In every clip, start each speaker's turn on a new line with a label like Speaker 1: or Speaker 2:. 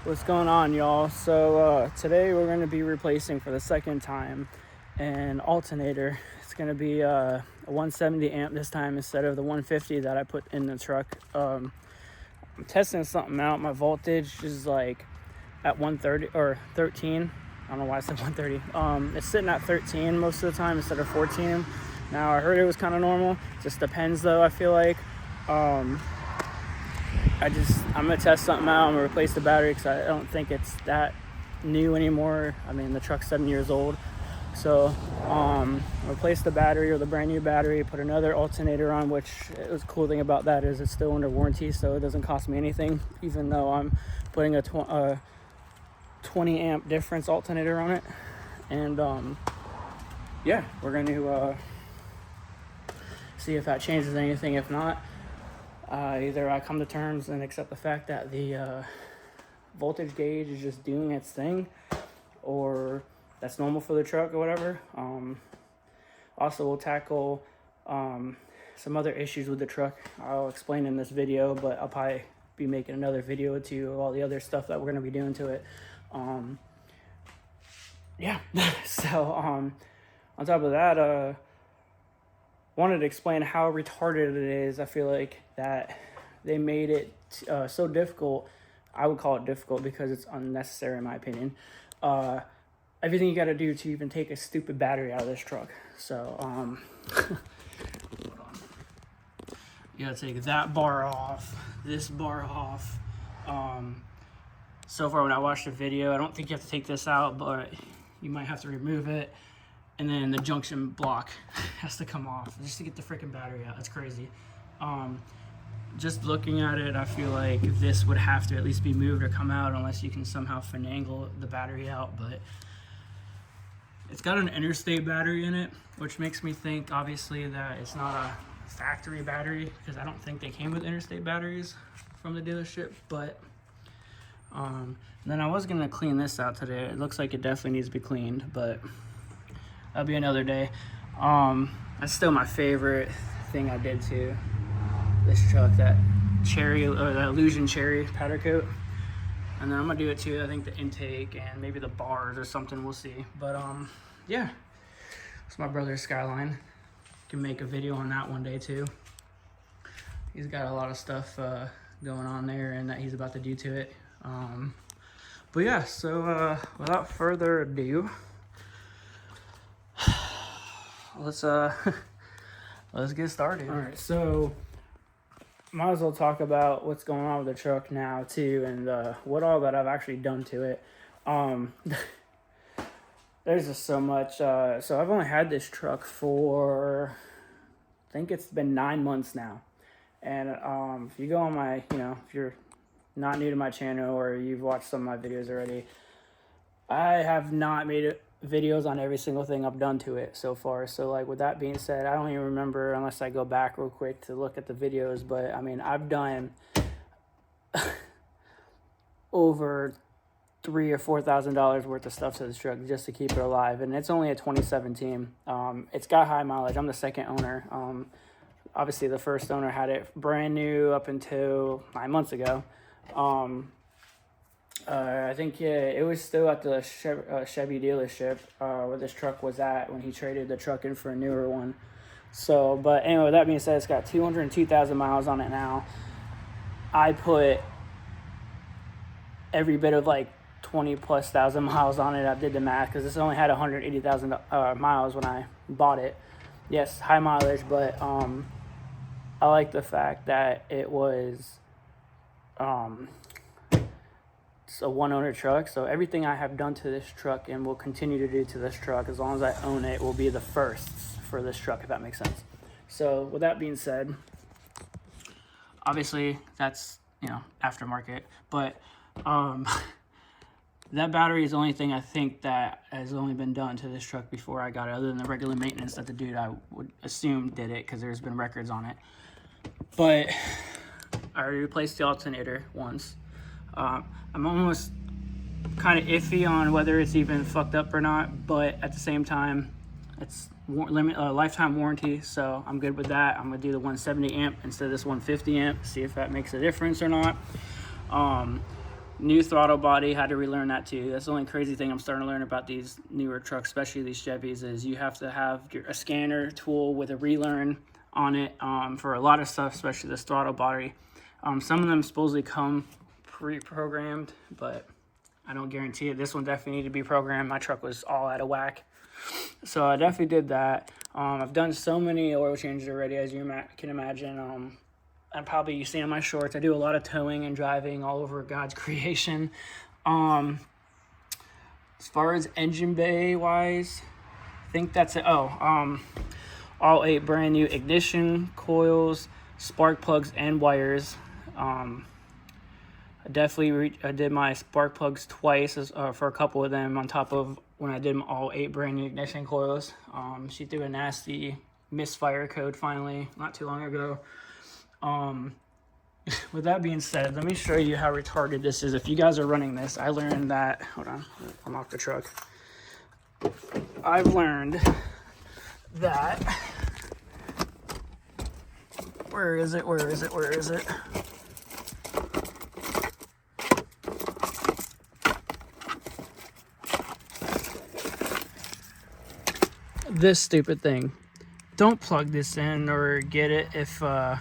Speaker 1: What's going on, y'all? So today we're going to be replacing for the second time an alternator. It's going to be a 170 amp this time instead of the 150 that I put in the truck. I'm testing something out. My voltage is like at 130 or 13. I don't know why I said 130. It's sitting at 13 most of the time instead of 14. Now I heard it was kind of normal. Just depends though, I feel like. I'm gonna test something out. I'm gonna replace the battery because I don't think it's that new anymore. I mean, the truck's 7 years old. So replace the battery or the brand new battery, put another alternator on, which the cool thing about that is it's still under warranty, so it doesn't cost me anything, even though I'm putting a 20 amp difference alternator on it. And yeah, we're going to see if that changes anything. If not, either I come to terms and accept the fact that the voltage gauge is just doing its thing, or that's normal for the truck or whatever. Also, we'll tackle some other issues with the truck. I'll explain in this video, but I'll probably be making another video or two of all the other stuff that we're going to be doing to it. Yeah. So on top of that, wanted to explain how retarded it is. I feel like that they made it so difficult. I would call it difficult because it's unnecessary in my opinion. Everything you got to do to even take a stupid battery out of this truck. So hold on. You got to take that bar off, this bar off. So far when I watched the video, I don't think you have to take this out, but you might have to remove it. And then the junction block has to come off just to get the freaking battery out. That's crazy. Just looking at it, I feel like this would have to at least be moved or come out unless you can somehow finagle the battery out. But it's got an interstate battery in it, which makes me think, obviously, that it's not a factory battery, because I don't think they came with interstate batteries from the dealership. But then I was going to clean this out today. It looks like it definitely needs to be cleaned, but that'll be another day. That's still my favorite thing I did to this truck, that cherry or that illusion cherry powder coat. And then I'm gonna do it too, I think, the intake and maybe the bars or something, we'll see. But yeah, it's my brother's Skyline. Can make a video on that one day too. He's got a lot of stuff going on there and that he's about to do to it. But yeah, so without further ado, let's get started. All right, so might as well talk about what's going on with the truck now too, and what all that I've actually done to it. There's just so much. So I've only had this truck for, I think it's been 9 months now. And if you go on my, if you're not new to my channel or you've watched some of my videos already, I have not made videos on every single thing I've done to it so far. So like, with that being said, I don't even remember unless I go back real quick to look at the videos. But I mean, I've done over $3,000 or $4,000 worth of stuff to this truck just to keep it alive, and it's only a 2017. It's got high mileage. I'm the second owner. Obviously the first owner had it brand new up until 9 months ago. I think it was still at the Chevy dealership where this truck was at when he traded the truck in for a newer one. So, but anyway, with that being said, it's got 202,000 miles on it now. I put every bit of like 20+ thousand miles on it. I did the math because this only had 180,000 miles when I bought it. Yes, high mileage, but I like the fact that it was it's a one-owner truck, so everything I have done to this truck and will continue to do to this truck as long as I own it will be the firsts for this truck, if that makes sense. So with that being said, obviously that's, aftermarket, but that battery is the only thing I think that has only been done to this truck before I got it, other than the regular maintenance that the dude I would assume did it, because there's been records on it. But I already replaced the alternator once. I'm almost kind of iffy on whether it's even fucked up or not, but at the same time, it's lifetime warranty, so I'm good with that. I'm gonna do the 170 amp instead of this 150 amp, see if that makes a difference or not. New throttle body, had to relearn that too. That's the only crazy thing I'm starting to learn about these newer trucks, especially these Chevys, is you have to have a scanner tool with a relearn on it for a lot of stuff, especially this throttle body. Some of them supposedly come pre-programmed, but I don't guarantee it. This one definitely needed to be programmed. My truck was all out of whack. So I definitely did that. I've done so many oil changes already, as you can imagine. And probably you see in my shorts, I do a lot of towing and driving all over God's creation. As far as engine bay wise, I think that's it. All 8 brand new ignition coils, spark plugs, and wires. I did my spark plugs twice for a couple of them on top of when I did all 8 brand new ignition coils. She threw a nasty misfire code finally not too long ago. With that being said, let me show you how retarded this is. If you guys are running this, I learned that, hold on, I'm off the truck. I've learned that, where is it? This stupid thing. Don't plug this in or get it if, I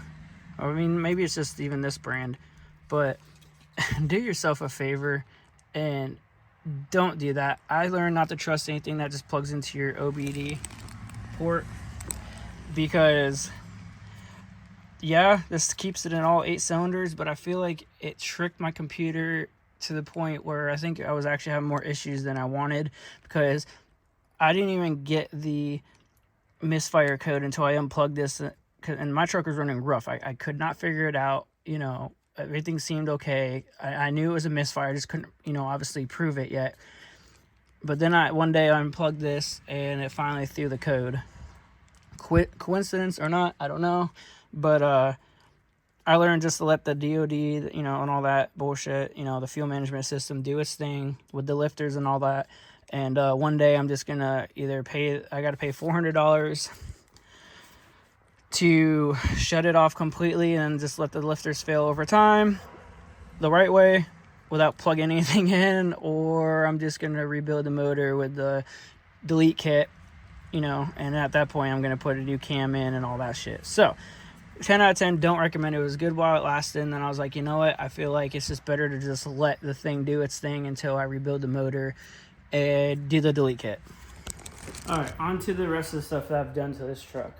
Speaker 1: mean, maybe it's just even this brand, but do yourself a favor and don't do that. I learned not to trust anything that just plugs into your OBD port, because yeah, this keeps it in all 8 cylinders, but I feel like it tricked my computer to the point where I think I was actually having more issues than I wanted, because I didn't even get the misfire code until I unplugged this. And my truck was running rough. I could not figure it out. You know, everything seemed okay. I knew it was a misfire. I just couldn't, obviously prove it yet. But then one day I unplugged this and it finally threw the code. Coincidence or not, I don't know. But I learned just to let the DOD, and all that bullshit, the fuel management system do its thing with the lifters and all that. And one day I'm just going to I got to pay $400 to shut it off completely and just let the lifters fail over time the right way without plugging anything in, or I'm just going to rebuild the motor with the delete kit, and at that point I'm going to put a new cam in and all that shit. So 10 out of 10, don't recommend it. It was good while it lasted, and then I was like, you know what, I feel like it's just better to just let the thing do its thing until I rebuild the motor and do the delete kit. All right, on to the rest of the stuff that I've done to this truck.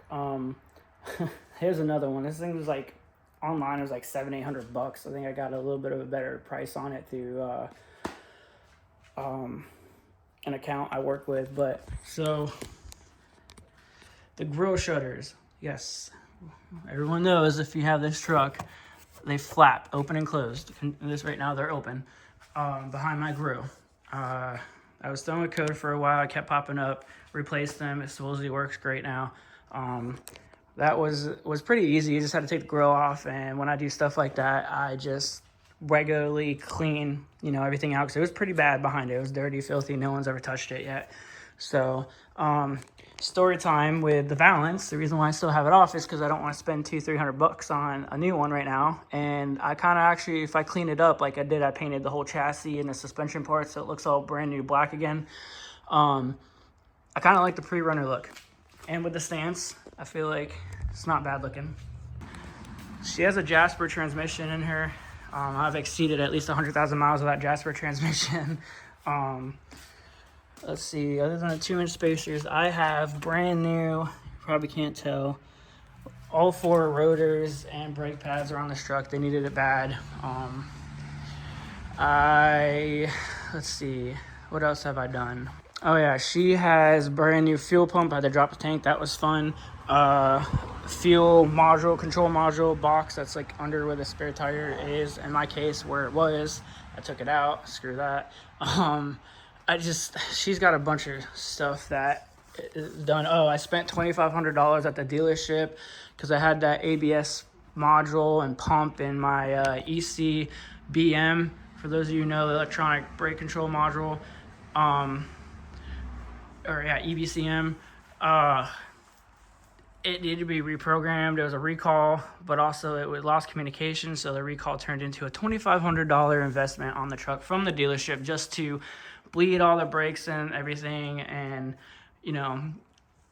Speaker 1: Here's another one. This thing was like online. It was like $700-800. I think I got a little bit of a better price on it through an account I work with. But so the grill shutters, yes, everyone knows if you have this truck, they flap open and closed. This right now they're open behind my grill. I was throwing a code for a while. I kept popping up. Replaced them. It supposedly works great now. That was pretty easy. You just had to take the grill off, and when I do stuff like that, I just regularly clean, everything out, because it was pretty bad behind it. It was dirty, filthy. No one's ever touched it yet. So, story time with the Valance. The reason why I still have it off is because I don't want to spend $200-300 on a new one right now. And I kind of actually, if I clean it up like I did, I painted the whole chassis and the suspension parts so it looks all brand new black again. I kind of like the pre-runner look. And with the stance, I feel like it's not bad looking. She has a Jasper transmission in her. I've exceeded at least 100,000 miles of that Jasper transmission. Let's see, other than the 2-inch spacers, I have brand new, you probably can't tell, all 4 rotors and brake pads are on this truck. They needed it bad. Let's see, what else have I done? Oh yeah, she has brand new fuel pump. I had to drop the tank. That was fun. Fuel module, control module box that's like under where the spare tire is. In my case, where it was, I took it out. Screw that. She's got a bunch of stuff that is done. Oh, I spent $2,500 at the dealership because I had that ABS module and pump in my ECBM. For those of you who know, the electronic brake control module. EBCM. it needed to be reprogrammed. It was a recall, but also it lost communication. So the recall turned into a $2,500 investment on the truck from the dealership just to bleed all the brakes and everything, and you know,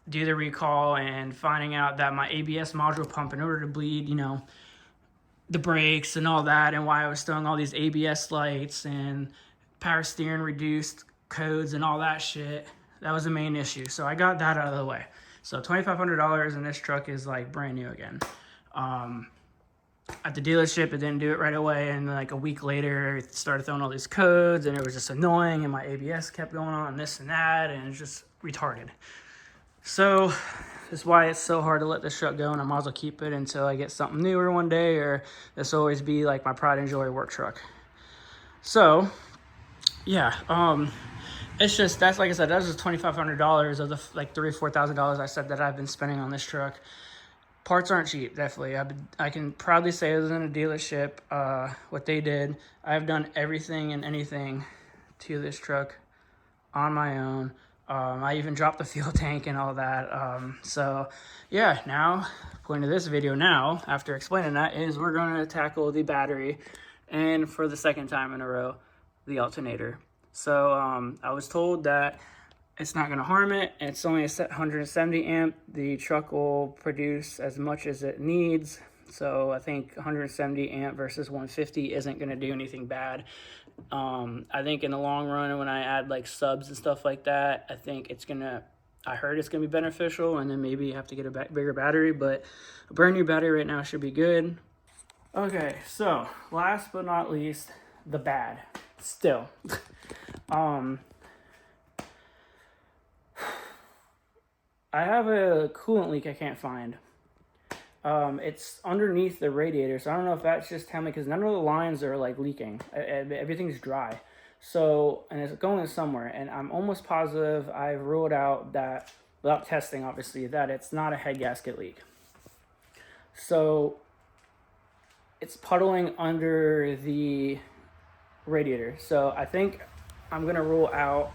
Speaker 1: do the recall, and finding out that my ABS module pump, in order to bleed, you know, the brakes and all that, and why I was throwing all these ABS lights and power steering reduced codes and all that shit, that was the main issue. So I got that out of the way. So $2,500, and this truck is like brand new again. At the dealership, it didn't do it right away, and like a week later, it started throwing all these codes, and it was just annoying, and my ABS kept going on this and that, and it's just retarded. So that's why it's so hard to let this truck go, and I might as well keep it until I get something newer one day, or this will always be like my pride and joy work truck. So yeah, it's just, that's, like I said, that's just $2,500 of the like $3,000 or $4,000 I said that I've been spending on this truck. Parts aren't cheap, definitely. I can proudly say, other than a dealership, what they did, I've done everything and anything to this truck on my own. I even dropped the fuel tank and all that. So yeah, now, going to this video now, after explaining that, is we're going to tackle the battery, and for the second time in a row, the alternator. So I was told that it's not going to harm it. It's only a 170 amp. The truck will produce as much as it needs. So I think 170 amp versus 150 isn't going to do anything bad. I think in the long run, when I add like subs and stuff like that, I think it's going to, I heard it's going to be beneficial, and then maybe you have to get a bigger battery, but a brand new battery right now should be good. Okay, so last but not least, the bad. Still. I have a coolant leak I can't find. It's underneath the radiator, so I don't know if that's just telling me, because none of the lines are like leaking. Everything's dry. So, and it's going somewhere, and I'm almost positive I've ruled out that, without testing obviously, that it's not a head gasket leak. So it's puddling under the radiator. So I think I'm gonna rule out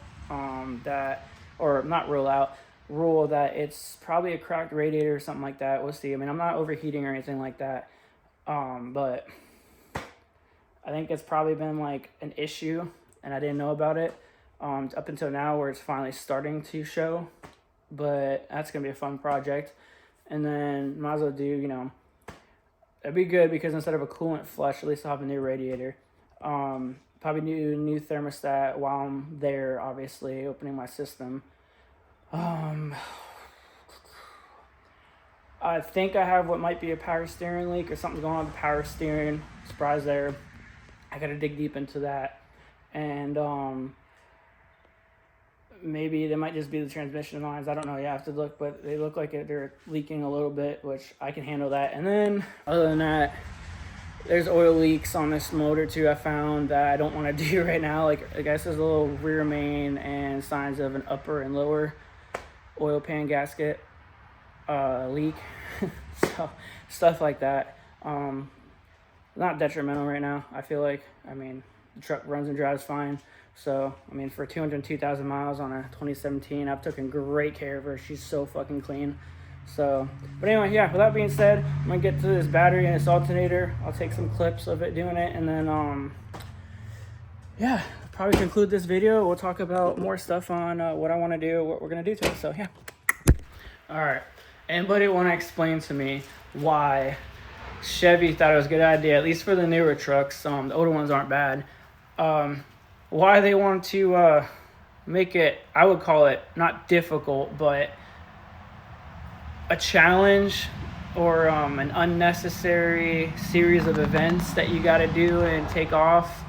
Speaker 1: that, or not rule out, rule that it's probably a cracked radiator or something like that. We'll see. I mean, I'm not overheating or anything like that, but I think it's probably been like an issue and I didn't know about it up until now, where it's finally starting to show. But that's gonna be a fun project. And then might as well do, you know, it'd be good because instead of a coolant flush, at least I'll have a new radiator. Probably new thermostat while I'm there, obviously, opening my system. I think I have what might be a power steering leak, or something's going on with the power steering. Surprise there. I gotta dig deep into that. And maybe they might just be the transmission lines. I don't know. You have to look, but they look like they're leaking a little bit, which I can handle that. And then, other than that, there's oil leaks on this motor too, I found, that I don't want to do right now. Like, I guess there's a little rear main and signs of an upper and lower oil pan gasket leak. So stuff like that. Not detrimental right now, I feel like. I mean, the truck runs and drives fine. So, I mean, for 202,000 miles on a 2017, I've taken great care of her. She's so fucking clean. So, but anyway, yeah, with that being said, I'm gonna get to this battery and this alternator. I'll take some clips of it doing it, and then yeah, probably conclude this video. We'll talk about more stuff on what I want to do, what we're gonna do to it. So yeah. All right, anybody want to explain to me why Chevy thought it was a good idea, at least for the newer trucks, the older ones aren't bad, why they want to make it, I would call it not difficult, but a challenge, or an unnecessary series of events that you got to do and take off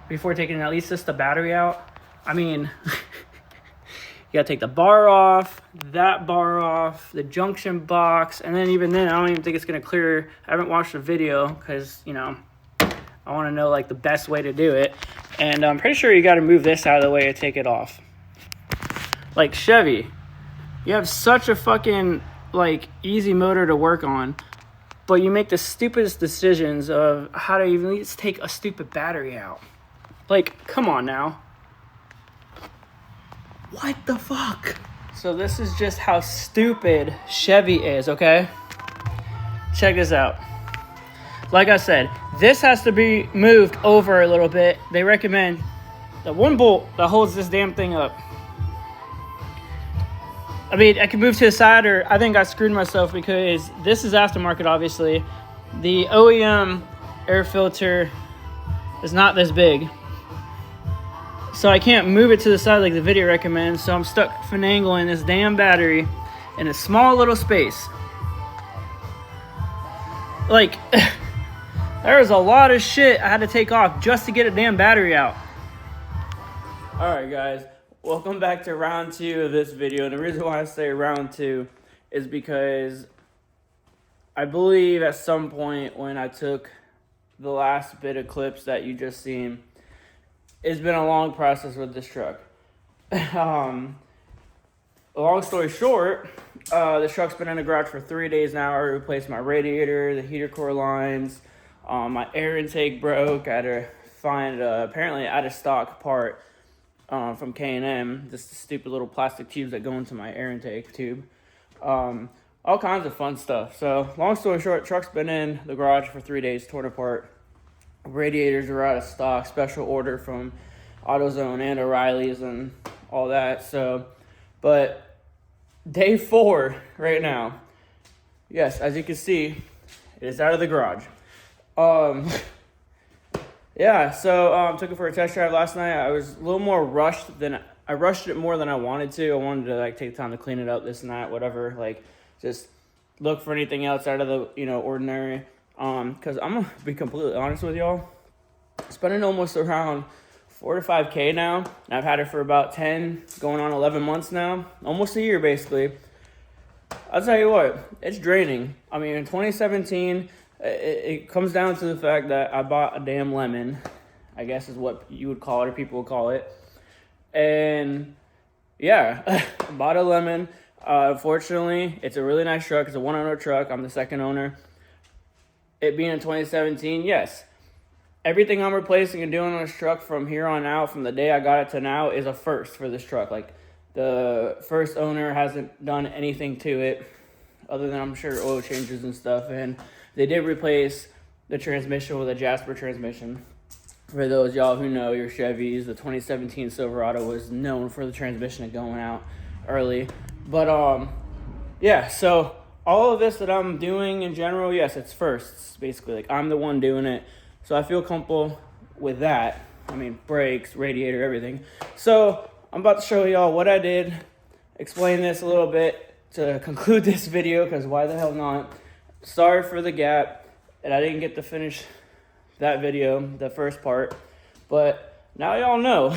Speaker 1: before taking at least just the battery out. I mean, you got to take the bar off, that bar off, the junction box, and then even then, I don't even think it's going to clear. I haven't watched the video because, you know, I want to know like the best way to do it. And I'm pretty sure you got to move this out of the way to take it off. Like Chevy, you have such a fucking, like, easy motor to work on, but you make the stupidest decisions of how to even just take a stupid battery out. Like, come on now. What the fuck? So this is just how stupid Chevy is, okay? Check this out. Like I said, this has to be moved over a little bit. They recommend the one bolt that holds this damn thing up. I mean, I can move to the side, or I think I screwed myself because this is aftermarket, obviously. The OEM air filter is not this big. So I can't move it to the side like the video recommends, so I'm stuck finagling this damn battery in a small little space. Like, there's a lot of shit I had to take off just to get a damn battery out. Alright guys, welcome back to round 2 of this video. And the reason why I say round 2 is because I believe at some point when I took the last bit of clips that you just seen, it's been a long process with this truck. Long story short, the truck's been in the garage for 3 days now. I replaced my radiator, the heater core lines, my air intake broke. I had to find apparently out of stock part from K&M, just the stupid little plastic tubes that go into my air intake tube. All kinds of fun stuff. So long story short, truck's been in the garage for 3 days, torn apart. Radiators are out of stock, special order from AutoZone and O'Reilly's and all that. So, but day 4 right now. Yes, as you can see, it is out of the garage. Yeah, so took it for a test drive last night. I was a little more rushed than I rushed it more than I wanted to. I wanted to like take time to clean it up, this and that, whatever. Like just look for anything else out of the ordinary. Because I'm gonna be completely honest with y'all, spending almost around 4 to 5K now, and I've had it for about 10, going on 11 months now, almost a year basically. I'll tell you what, it's draining. I mean, in 2017, it comes down to the fact that I bought a damn lemon, I guess is what you would call it, or people would call it. And yeah, I bought a lemon. Unfortunately, it's a really nice truck. It's a one-owner truck. I'm the second owner. It being in 2017, yes. Everything I'm replacing and doing on this truck from here on out, from the day I got it to now, is a first for this truck. Like, the first owner hasn't done anything to it, other than, I'm sure, oil changes and stuff. And they did replace the transmission with a Jasper transmission. For those y'all who know your Chevys, the 2017 Silverado was known for the transmission going out early. But, yeah, so all of this that I'm doing in general, yes, it's firsts, basically. Like, I'm the one doing it. So I feel comfortable with that. I mean, brakes, radiator, everything. So I'm about to show y'all what I did, explain this a little bit to conclude this video, because why the hell not? Sorry for the gap, and I didn't get to finish that video, the first part. But now y'all know.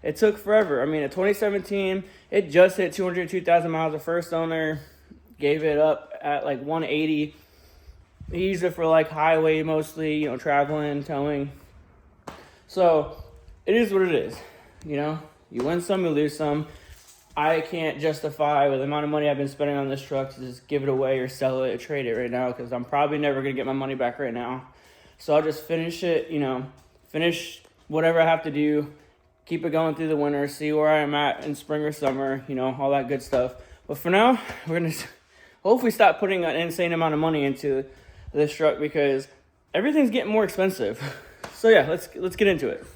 Speaker 1: It took forever. I mean, in 2017, it just hit 202,000 miles. The first owner gave it up at like 180. He used it for like highway mostly, traveling, towing. So it is what it is. You win some, you lose some. I can't justify with the amount of money I've been spending on this truck to just give it away or sell it or trade it right now, because I'm probably never going to get my money back right now. So I'll just finish it, finish whatever I have to do, keep it going through the winter, see where I'm at in spring or summer, all that good stuff. But for now, we're going to hopefully stop putting an insane amount of money into this truck, because everything's getting more expensive. So yeah, let's get into it.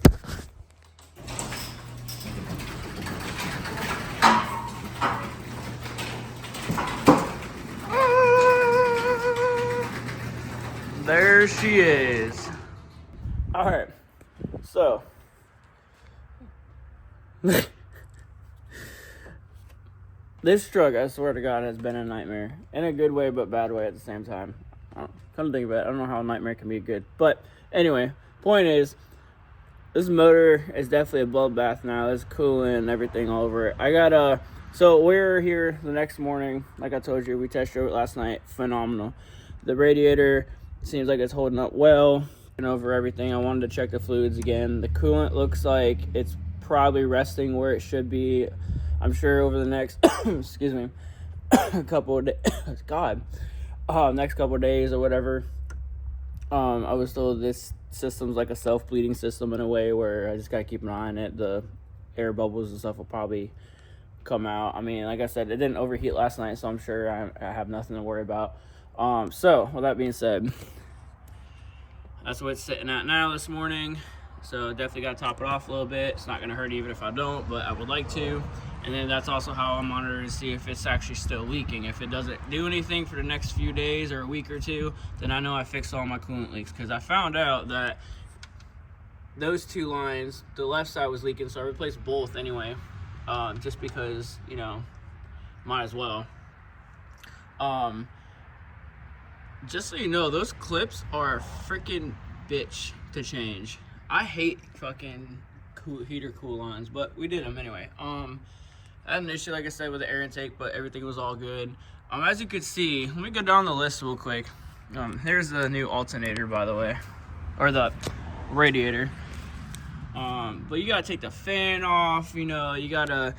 Speaker 1: There she is. All right, so this truck, I swear to God, has been a nightmare. In a good way, but bad way at the same time. Come to think about it, I don't know how a nightmare can be good. But anyway, point is, this motor is definitely a bloodbath now. There's coolant and everything all over it. So we're here the next morning. Like I told you, we test drove it last night. Phenomenal. The radiator seems like it's holding up well. And over everything, I wanted to check the fluids again. The coolant looks like it's probably resting where it should be. I'm sure over the next, excuse me, couple of days, next couple of days or whatever. I was told this system's like a self-bleeding system in a way, where I just gotta keep an eye on it. The air bubbles and stuff will probably come out. I mean, like I said, it didn't overheat last night, so I'm sure I have nothing to worry about. So with that being said, that's what it's sitting at now this morning. So definitely got to top it off a little bit. It's not going to hurt even if I don't, but I would like to. And then that's also how I'm monitoring to see if it's actually still leaking. If it doesn't do anything for the next few days or a week or two, then I know I fixed all my coolant leaks. Because I found out that those two lines, the left side was leaking, so I replaced both anyway. Just because, you know, might as well. Just so you know, those clips are a freaking bitch to change. I hate fucking heater coolants, but we did them anyway. I had an issue, like I said, with the air intake, but everything was all good. As you can see, let me go down the list real quick. Here's the new alternator, by the way, or the radiator. But you gotta take the fan off, you know, you gotta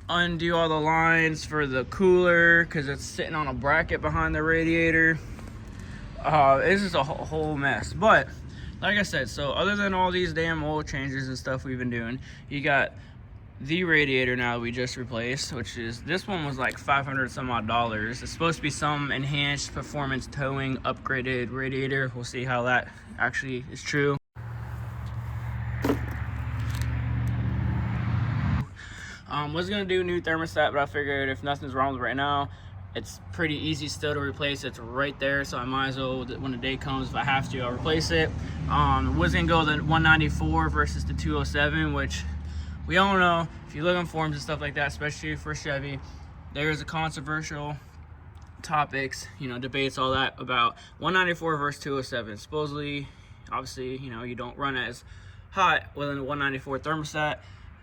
Speaker 1: undo all the lines for the cooler because it's sitting on a bracket behind the radiator. This is a whole mess. But like I said, so other than all these damn oil changes and stuff we've been doing, you got the radiator now that we just replaced, which is, this one was like $500 some odd. It's supposed to be some enhanced performance towing upgraded radiator. We'll see how that actually is true. Was gonna do a new thermostat, but I figured if nothing's wrong with it right now, it's pretty easy still to replace. It's right there, so I might as well, when the day comes, if I have to, I'll replace it. Was gonna go the 194 versus the 207, which we all know, if you look on forums and stuff like that, especially for Chevy, there's a controversial topics, you know, debates, all that about 194 versus 207. Supposedly, obviously, you know, you don't run as hot with a 194 thermostat.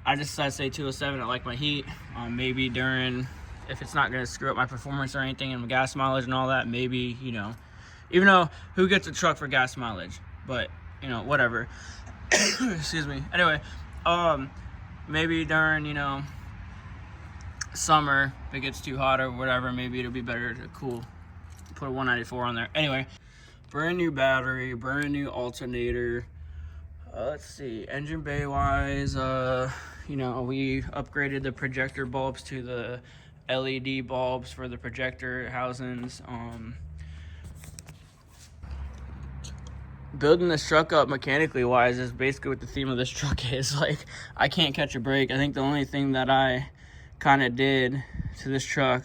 Speaker 1: I just decided to say 207. I like my heat. Maybe during, if it's not going to screw up my performance or anything and my gas mileage and all that, maybe, you know, even though who gets a truck for gas mileage, but, you know, whatever. Excuse me. Anyway, maybe during, you know, summer, if it gets too hot or whatever, maybe it'll be better to put a 194 on there. Anyway, brand new battery, brand new alternator. Let's see, engine bay wise, you know, we upgraded the projector bulbs to the LED bulbs for the projector housings. Building this truck up mechanically wise is basically what the theme of this truck is. Like, I can't catch a break. I think the only thing that I kind of did to this truck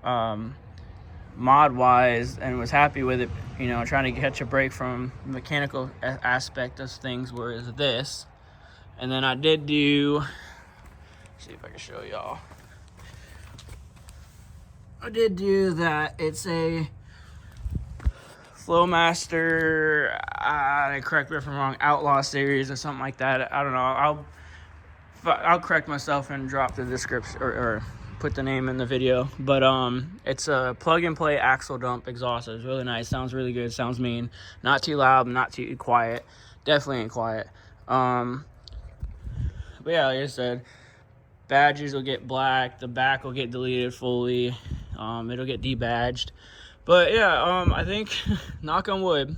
Speaker 1: mod wise and was happy with it, you know, trying to catch a break from the mechanical aspect of things, whereas this, and then I did do, see if I can show y'all, I did do that. It's a Flowmaster, correct me if I'm wrong, Outlaw series or something like that. I don't know. I'll correct myself and drop the description or put the name in the video. But it's a plug and play axle dump exhaust. It's really nice. Sounds really good. Sounds mean. Not too loud. Not too quiet. Definitely ain't quiet. But yeah, like I said, badges will get black. The back will get deleted fully. It'll get debadged. But yeah, I think, knock on wood,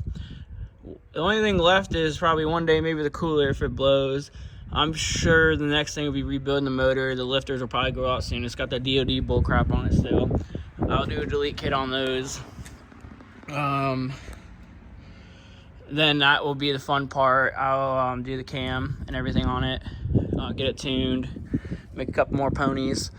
Speaker 1: the only thing left is probably one day maybe the cooler if it blows. I'm sure the next thing will be rebuilding the motor. The lifters will probably go out soon. It's got the DOD bull crap on it still. I'll do a delete kit on those. Then that will be the fun part. I'll do the cam and everything on it. Get it tuned. Make a couple more ponies.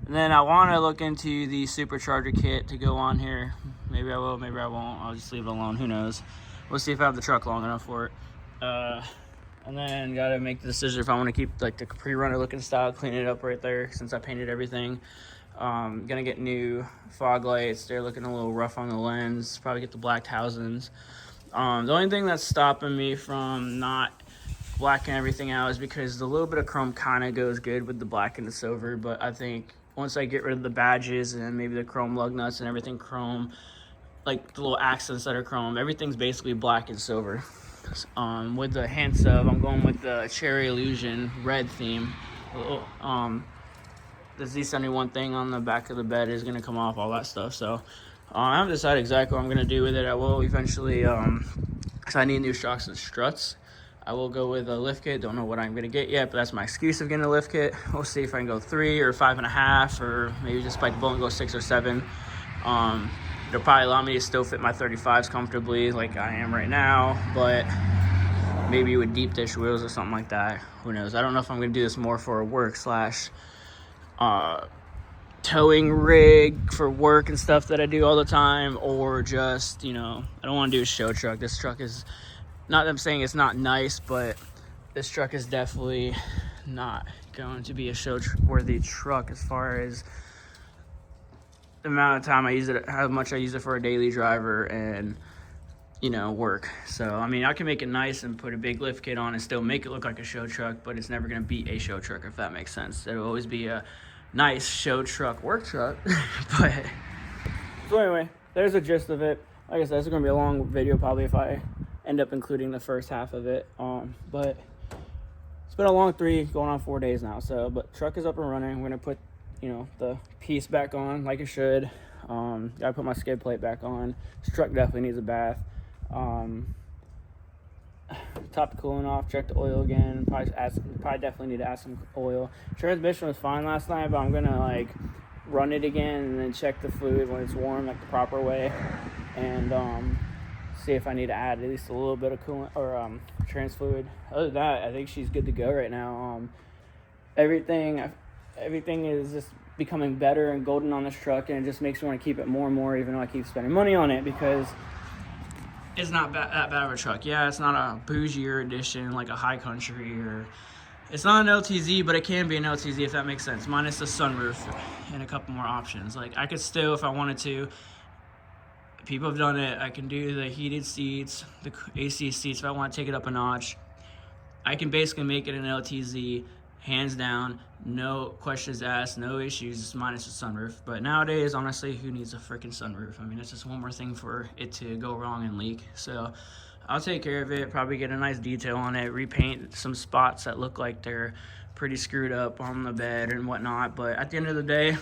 Speaker 1: And then I want to look into the supercharger kit to go on here. Maybe I will, maybe I won't. I'll just leave it alone. Who knows? We'll see if I have the truck long enough for it. And then got to make the decision if I want to keep like the pre-runner looking style, clean it up right there since I painted everything. Gonna get new fog lights. They're looking a little rough on the lens. Probably get the blacked housings. The only thing that's stopping me from not blacking everything out is because the little bit of chrome kind of goes good with the black and the silver, but I think once I get rid of the badges and maybe the chrome lug nuts and everything chrome, like the little accents that are chrome, everything's basically black and silver. With the hints of, I'm going with the Cherry Illusion red theme. The Z71 thing on the back of the bed is going to come off, all that stuff. So I haven't decided exactly what I'm going to do with it. I will eventually, because I need new shocks and struts. I will go with a lift kit. Don't know what I'm going to get yet, but that's my excuse of getting a lift kit. We'll see if I can go 3 or 5.5, or maybe just bite the bullet and go 6 or 7. It'll probably allow me to still fit my 35s comfortably like I am right now, but maybe with deep dish wheels or something like that. Who knows? I don't know if I'm going to do this more for a work slash towing rig for work and stuff that I do all the time, or just, you know, I don't want to do a show truck. This truck is, not that I'm saying it's not nice, but this truck is definitely not going to be a show-worthy truck as far as the amount of time I use it, how much I use it for a daily driver and, you know, work. So, I mean, I can make it nice and put a big lift kit on and still make it look like a show truck, but it's never going to be a show truck, if that makes sense. It'll always be a nice show truck, work truck. But so anyway, there's the gist of it. Like I said, it's going to be a long video probably if I end up including the first half of it. But it's been a long 3 going on 4 days now. So, but truck is up and running. I'm going to put, you know, the piece back on like it should. Gotta put my skid plate back on. This truck definitely needs a bath. Top the coolant off, check the oil again. Probably definitely need to add some oil. Transmission was fine last night, but I'm gonna like run it again and then check the fluid when it's warm, like the proper way, and see if I need to add at least a little bit of coolant or trans fluid. Other than that, I think she's good to go right now. Everything is just becoming better and golden on this truck, and it just makes me want to keep it more and more, even though I keep spending money on it, because it's not that bad of a truck. Yeah, it's not a bougier edition like a High Country, or it's not an LTZ, but it can be an LTZ if that makes sense, minus the sunroof and a couple more options. Like, I could still, if I wanted to, people have done it, I can do the heated seats, the AC seats if I want to take it up a notch. I can basically make it an LTZ, hands down, no questions asked, no issues, minus the sunroof. But nowadays, honestly, who needs a freaking sunroof? I mean, it's just one more thing for it to go wrong and leak. So I'll take care of it, probably get a nice detail on it, repaint some spots that look like they're pretty screwed up on the bed and whatnot. But at the end of the day,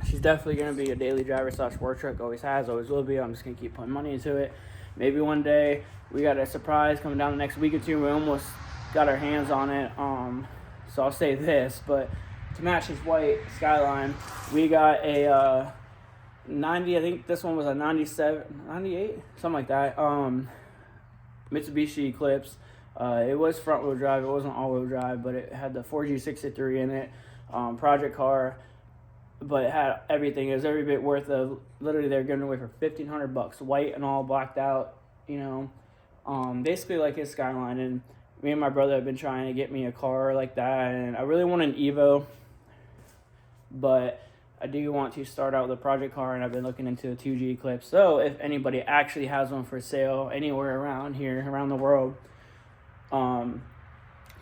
Speaker 1: she's definitely going to be a daily driver slash work truck. Always has, always will be. I'm just going to keep putting money into it. Maybe one day we got a surprise coming down the next week or 2. We almost got our hands on it. So I'll say this, but to match his white Skyline, we got a 90, I think this one was a 97, 98, something like that, Mitsubishi Eclipse. It was front-wheel drive, it wasn't all-wheel drive, but it had the 4G63 in it, project car, but it had everything. It was every bit worth of, literally they're giving it away for $1,500, white and all, blacked out, you know, basically like his Skyline. And me and my brother have been trying to get me a car like that, and I really want an Evo, but I do want to start out with a project car, and I've been looking into a 2G Eclipse. So if anybody actually has one for sale anywhere around here, around the world,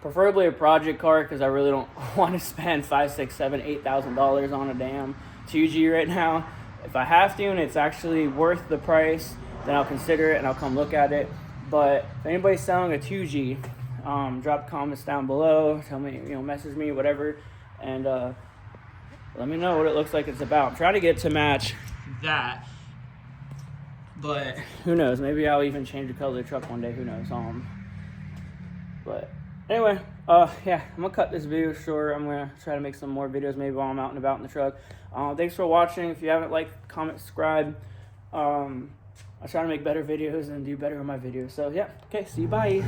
Speaker 1: preferably a project car, because I really don't want to spend $5,000, $6,000, $7,000, $8,000 on a damn 2G right now. If I have to and it's actually worth the price, then I'll consider it and I'll come look at it. But if anybody's selling a 2G, drop comments down below, tell me, you know, message me, whatever, and let me know what it looks like it's about. I'm trying to get to match that, but who knows, maybe I'll even change the color of the truck one day, who knows. But anyway, yeah, I'm gonna cut this video short. I'm gonna try to make some more videos maybe while I'm out and about in the truck. Thanks for watching. If you haven't liked, comment, subscribe. I try to make better videos and do better with my videos. So yeah, okay, see you, bye.